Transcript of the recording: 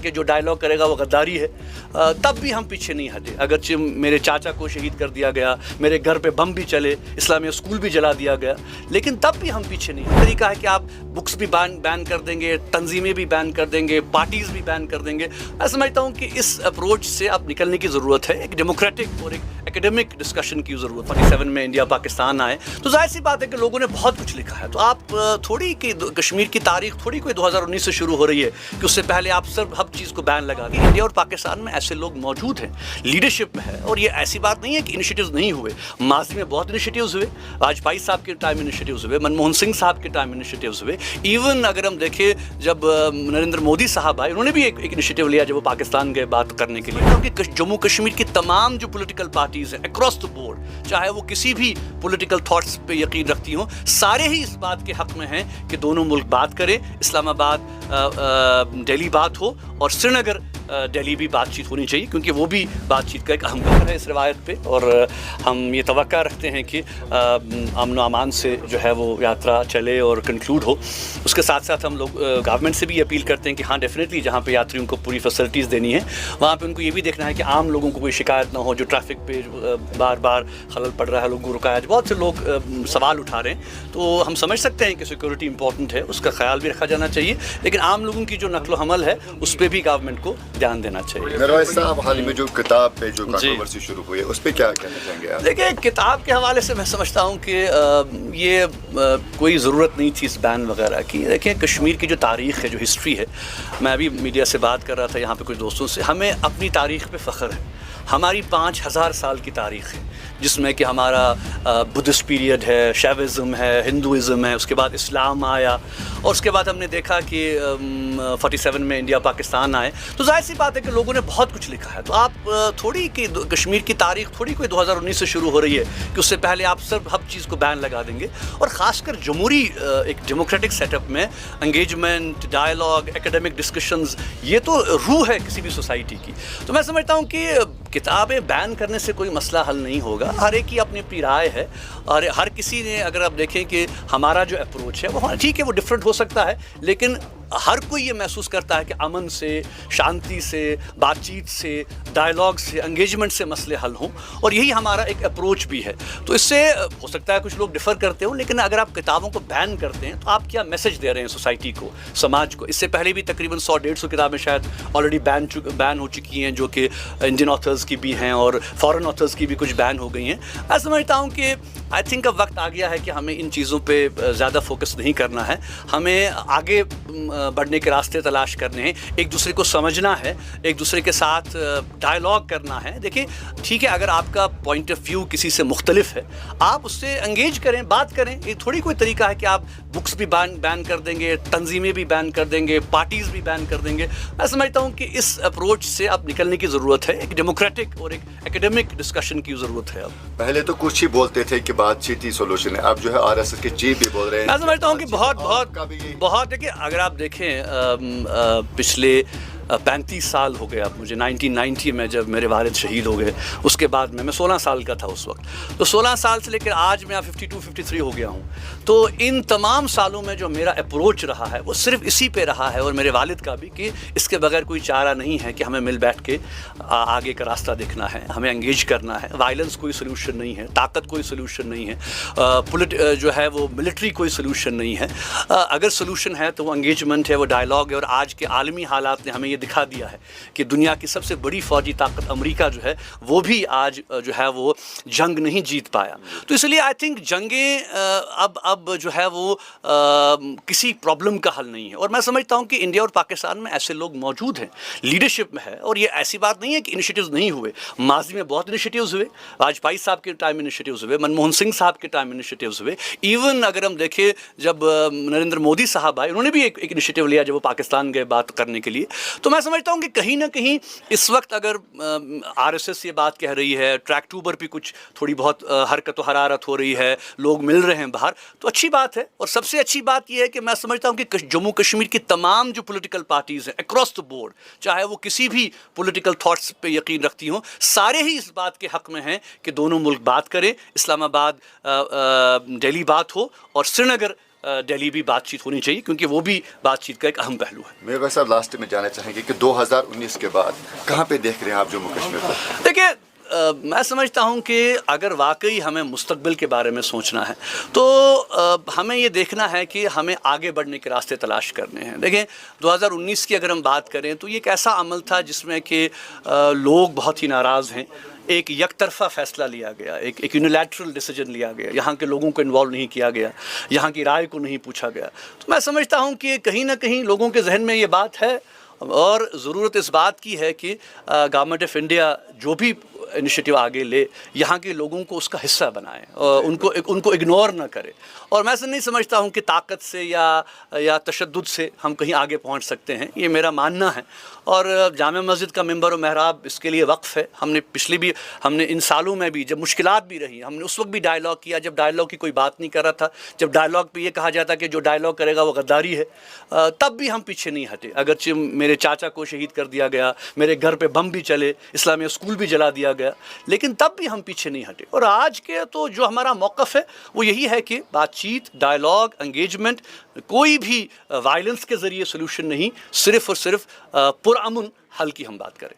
کہ جو ڈائلاگ کرے گا وہ غداری ہے، تب بھی ہم پیچھے نہیں ہٹے. اگرچہ میرے چاچا کو شہید کر دیا گیا، میرے گھر پہ بم بھی چلے، اسلامیہ اسکول بھی جلا دیا گیا، لیکن تب بھی ہم پیچھے نہیں ہٹے. طریقہ ہے کہ آپ بکس بھی بین کر دیں گے، تنظیمیں بھی بین کر دیں گے، پارٹیز بھی بین کر دیں گے. میں سمجھتا ہوں کہ اس اپروچ سے اب نکلنے کی ضرورت ہے. ایک ڈیموکریٹک اور ایک ایکیڈمک ڈسکشن کی ضرورت. 47 میں انڈیا پاکستان آئے تو ظاہر سی بات ہے کہ لوگوں نے بہت کچھ لکھا ہے. تو آپ تھوڑی کہ کشمیر کی تاریخ تھوڑی کوئی 2019 سے شروع ہو رہی ہے کہ اس سے پہلے آپ صرف ہر چیز کو بین لگا دیں. انڈیا اور پاکستان میں ایسے لوگ موجود ہیں، لیڈرشپ میں ہے، اور یہ ایسی بات نہیں ہے کہ انیشیٹیوز نہیں ہوئے. ماضی میں بہت انیشیٹیوز ہوئے، واجپئی صاحب کے ٹائم انیشیٹیوز ہوئے، منموہن سنگھ صاحب کے ٹائم انیشیٹیوز ہوئے. ایون اگر ہم دیکھیں جب نریندر مودی صاحب آئے، انہوں نے بھی ایک انیشیٹیو لیا جب وہ پاکستان گئے بات کرنے کے لیے. کیونکہ جموں کشمیر کی تمام جو پولیٹیکل پارٹیز ہیں اکراس دا بورڈ، چاہے وہ کسی بھی پولیٹیکل تھاٹس پہ یقین رکھتی ہوں، سارے ہی اس بات کے حق میں ہیں کہ دونوں ملک بات کریں. اسلام آباد دہلی بات ہو اور سری نگر دہلی بھی بات چیت ہونی چاہیے، کیونکہ وہ بھی بات چیت کا ایک اہم پہلو ہے اس روایت پہ. اور ہم یہ توقع رکھتے ہیں کہ امن و امان سے جو ہے وہ یاترا چلے اور کنکلوڈ ہو. اس کے ساتھ ساتھ ہم لوگ گورنمنٹ سے بھی اپیل کرتے ہیں کہ ہاں ڈیفینیٹلی جہاں پہ یاتریوں کو پوری فیسلٹیز دینی ہے وہاں پہ ان کو یہ بھی دیکھنا ہے کہ عام لوگوں کو کوئی شکایت نہ ہو. جو ٹریفک پہ بار بار خلل پڑ رہا ہے، لوگوں کو رکایا، بہت سے لوگ سوال اٹھا رہے ہیں. تو ہم سمجھ سکتے ہیں کہ سیکورٹی امپورٹنٹ ہے، اس کا خیال بھی رکھا جانا چاہیے، لیکن عام لوگوں کی جو نقل و حمل ہے اس پہ بھی گورنمنٹ کو دھیان دینا چاہیے. نروائز صاحب، حال میں جو کتاب پہ جو کنٹروورسی شروع ہوئی ہے اس پہ کیا کہنا چاہیں گے آپ؟ دیکھیں، کتاب کے حوالے سے میں سمجھتا ہوں کہ یہ کوئی ضرورت نہیں تھی اس بین وغیرہ کی. دیکھیں، کشمیر کی جو تاریخ ہے، جو ہسٹری ہے، میں ابھی میڈیا سے بات کر رہا تھا یہاں پہ کچھ دوستوں سے، ہمیں اپنی تاریخ پہ فخر ہے. ہماری 5000 سال کی تاریخ ہے جس میں کہ ہمارا بدھسٹ پیریڈ ہے، شیوزم ہے، ہندوازم ہے، اس کے بعد اسلام آیا، اور اس کے بعد ہم نے دیکھا کہ 47 میں انڈیا پاکستان آئے. تو ظاہر سی بات ہے کہ لوگوں نے بہت کچھ لکھا ہے. تو آپ تھوڑی کہ کشمیر کی تاریخ تھوڑی کوئی 2019 سے شروع ہو رہی ہے کہ اس سے پہلے آپ صرف ہر چیز کو بین لگا دیں گے. اور خاص کر جمہوری ایک ڈیموکریٹک سیٹ اپ میں انگیجمنٹ، ڈائلاگ، ایکیڈمک ڈسکشنز، یہ تو روح ہے کسی بھی سوسائٹی کی. تو میں سمجھتا ہوں کہ کتابیں بین کرنے سے کوئی مسئلہ حل نہیں ہوگا. ہر ایک کی اپنی اپنی رائے ہے، اور ہر کسی نے، اگر آپ دیکھیں کہ ہمارا جو اپروچ ہے وہ ٹھیک ہے، وہ ڈفرینٹ ہو سکتا ہے، لیکن ہر کوئی یہ محسوس کرتا ہے کہ امن سے، شانتی سے، بات چیت سے، ڈائلاگ سے، انگیجمنٹ سے مسئلے حل ہوں، اور یہی ہمارا ایک اپروچ بھی ہے. تو اس سے ہو سکتا ہے کچھ لوگ ڈفر کرتے ہوں، لیکن اگر آپ کتابوں کو بین کرتے ہیں تو آپ کیا میسج دے رہے ہیں سوسائٹی کو، سماج کو. اس سے پہلے بھی تقریباً 100-150 کتابیں شاید آلریڈی بین ہو چکی ہیں، جو کہ انڈین آتھرز کی بھی ہیں اور فارن آتھرز کی بھی کچھ بین ہو گئی ہیں. میں سمجھتا ہوں کہ آئی تھنک اب وقت آ گیا ہے کہ ہمیں ان چیزوں پہ زیادہ فوکس نہیں کرنا ہے. ہمیں آگے بڑھنے کے راستے تلاش کرنے ہیں، ایک دوسرے کو سمجھنا ہے، ایک دوسرے کے ساتھ ڈائلاگ کرنا ہے. دیکھیں، ٹھیک ہے، اگر آپ کا پوائنٹ آف ویو کسی سے مختلف ہے، آپ اس سے انگیج کریں، بات کریں. یہ تھوڑی کوئی طریقہ ہے کہ آپ بکس بھی بین کر دیں گے، تنظیمیں بھی بین کر دیں گے، پارٹیز بھی بین کر دیں گے. میں سمجھتا ہوں کہ اس اپروچ سے اب نکلنے کی ضرورت ہے. ایک ڈیموکریٹک اور ایک ایکیڈمک ڈسکشن کی ضرورت ہے. اب پہلے تو کچھ ہی بولتے تھے کہ بات چیت ہی سولوشن ہے، اب جو ہے RSS کے چیف بھی بول رہے ہیں. میں سمجھتا ہوں کہ بہت دیکھیں، اگر آپ دیکھیں پچھلے 35 سال ہو گئے اب مجھے. 1990 میں جب میرے والد شہید ہو گئے، اس کے بعد میں 16 سال کا تھا اس وقت. تو 16 سال سے لے کر آج میں 52-53 ہو گیا ہوں. تو ان تمام سالوں میں جو میرا اپروچ رہا ہے وہ صرف اسی پہ رہا ہے، اور میرے والد کا بھی، کہ اس کے بغیر کوئی چارہ نہیں ہے کہ ہمیں مل بیٹھ کے آگے کا راستہ دیکھنا ہے، ہمیں انگیج کرنا ہے. وائلنس کوئی سلوشن نہیں ہے، طاقت کوئی سلوشن نہیں ہے، جو ہے وہ ملٹری کوئی سلوشن نہیں ہے. اگر سلوشن ہے تو وہ انگیجمنٹ ہے، وہ ڈائلاگ ہے. اور آج کے عالمی حالات نے ہمیں یہ دکھا دیا ہے کہ دنیا کی سب سے بڑی فوجی طاقت امریکہ جو ہے وہ بھی آج جو ہے وہ جنگ نہیں جیت پایا. تو اس لیے آئی تھنک جنگیں اب جو ہے وہ کسی پرابلم کا حل نہیں ہے. اور میں سمجھتا ہوں کہ انڈیا اور پاکستان میں ایسے لوگ موجود ہیں، لیڈرشپ میں ہے. اور یہ ایسی بات نہیں ہے کہ انیشیٹیوز نہیں ہوئے. ماضی میں بہت انیشیٹیوز ہوئے، واجپئی صاحب کے ٹائم انیشیٹیوز ہوئے، منموہن سنگھ صاحب کے ٹائم انیشیٹیوز ہوئے. ایون اگر ہم دیکھیں جب نریندر مودی صاحب آئے، انہوں نے بھی ایک انیشیٹیو لیا جب وہ پاکستان گئے بات کرنے کے لیے. تو میں سمجھتا ہوں کہ کہیں نہ کہیں اس وقت اگر RSS یہ بات کہہ رہی ہے، ٹریک 2 پر بھی کچھ تھوڑی بہت حرکت و حرارت ہو رہی ہے، لوگ مل رہے ہیں باہر، تو اچھی بات ہے. اور سب سے اچھی بات یہ ہے کہ میں سمجھتا ہوں کہ جموں کشمیر کی تمام جو پولیٹیکل پارٹیز ہیں اکراس دا بورڈ، چاہے وہ کسی بھی پولیٹیکل تھاٹس پہ یقین رکھتی ہوں، سارے ہی اس بات کے حق میں ہیں کہ دونوں ملک بات کریں. اسلام آباد دہلی بات ہو اور سری نگر دہلی بھی بات چیت ہونی چاہیے کیونکہ وہ بھی بات چیت کا ایک اہم پہلو ہے. میرے صاحب لاسٹ میں جانا چاہیں گے کہ 2019 کے بعد کہاں پہ دیکھ رہے ہیں آپ جموں کشمیر کو؟ دیکھیں میں سمجھتا ہوں کہ اگر واقعی ہمیں مستقبل کے بارے میں سوچنا ہے تو ہمیں یہ دیکھنا ہے کہ ہمیں آگے بڑھنے کے راستے تلاش کرنے ہیں. دیکھیں 2019 کی اگر ہم بات کریں تو یہ ایک ایسا عمل تھا جس میں کہ لوگ بہت ہی ناراض ہیں. ایک یک طرفہ فیصلہ لیا گیا, ایک یونیلیٹرل ڈیسیجن لیا گیا, یہاں کے لوگوں کو انوالو نہیں کیا گیا, یہاں کی رائے کو نہیں پوچھا گیا. تو میں سمجھتا ہوں کہ کہیں نہ کہیں لوگوں کے ذہن میں یہ بات ہے اور ضرورت اس بات کی ہے کہ گورنمنٹ آف انڈیا جو بھی انیشیٹو آگے لے یہاں کے لوگوں کو اس کا حصہ بنائے, ان کو اگنور نہ کرے. اور میں ایسا نہیں سمجھتا ہوں کہ طاقت سے یا تشدد سے ہم کہیں آگے پہنچ سکتے ہیں, یہ میرا ماننا ہے. اور جامع مسجد کا ممبر و محراب اس کے لیے وقف ہے. ہم نے ان سالوں میں بھی جب مشکلات بھی رہی ہم نے اس وقت بھی ڈائلاگ کیا جب ڈائلاگ کی کوئی بات نہیں کر رہا تھا, جب ڈائلاگ پہ یہ کہا جاتا کہ جو ڈائلاگ کرے گا وہ غداری ہے, تب بھی ہم پیچھے نہیں ہٹے. اگرچہ میرے چاچا کو شہید کر دیا گیا, میرے گھر پہ بم بھی چلے, اسلامیہ اسکول بھی جلا دیا گیا, لیکن تب بھی ہم پیچھے نہیں ہٹے. اور آج کے تو جو ہمارا موقف ہے وہ یہی ہے کہ بات چیت, ڈائلاگ, انگیجمنٹ, کوئی بھی وائلنس کے ذریعے سولوشن نہیں, صرف اور صرف پرامن حل کی ہم بات کریں.